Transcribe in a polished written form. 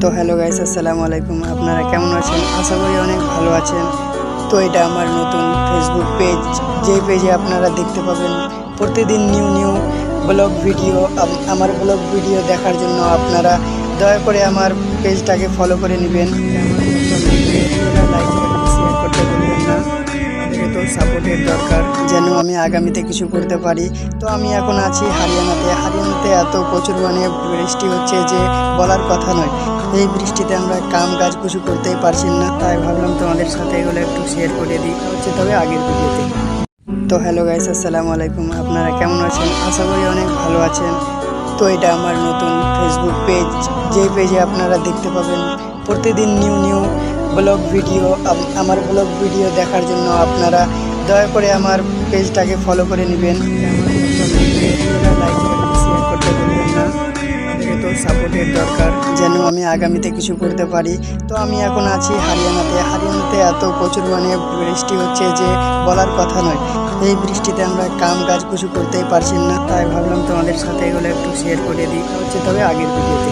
তো hello guys, আসসালামু আলাইকুম। আপনারা কেমন আছেন? আশা করি অনেক ভালো আছেন। তো এটা আমার নতুন ফেসবুক পেজ, যেই পেজে আপনারা দেখতে পাবেন প্রতিদিন নিউ নিউ ব্লগ ভিডিও। আমার ব্লগ ভিডিও দেখার জন্য আপনারা দয়া করে আমার পেজটাকে ফলো করে নেবেন। লাইক করবেন, শেয়ার করতে ভুলবেন না। আমাদেরকে তো সাপোর্টের দরকার, যেন আমি আগামীতে কিছু করতে পারি। তো আমি এখন আছি হারিয়ানাতে এত প্রচুর বৃষ্টি হচ্ছে যে বলার কথা নয়। এই বৃষ্টিতে আমরা কাম কাজ কিছু করতেই পারছি না, তাই ভাবলাম তোমাদের সাথে এগুলো একটু শেয়ার করে দিই। তবে আগের ভিডিওতে। তো হ্যালো গাইস, আসসালামু আলাইকুম। আপনারা কেমন আছেন? আশা করি অনেক ভালো আছেন। তো এটা আমার নতুন ফেসবুক পেজ, যেই পেজে আপনারা দেখতে পাবেন প্রতিদিন নিউ নিউ ব্লগ ভিডিও। আমার ব্লগ ভিডিও দেখার জন্য আপনারা দয়া করে আমার পেজটাকে ফলো করে নেবেন। লাইক করবেন, শেয়ার করতে ভুলবেন না। আমাদেরকে তো সাপোর্টের দরকার, যেন আমি আগামীতে কিছু করতে পারি। তো আমি এখন আছি হারিয়ানাতে এত প্রচুর বৃষ্টি হচ্ছে যে বলার কথা নয়। এই বৃষ্টিতে আমরা কাম কাজ কিছু করতেই পারছি না, তাই ভাবলাম তোমাদের সাথে এগুলো একটু শেয়ার করে দিই। তবে আগের ভিডিওতে।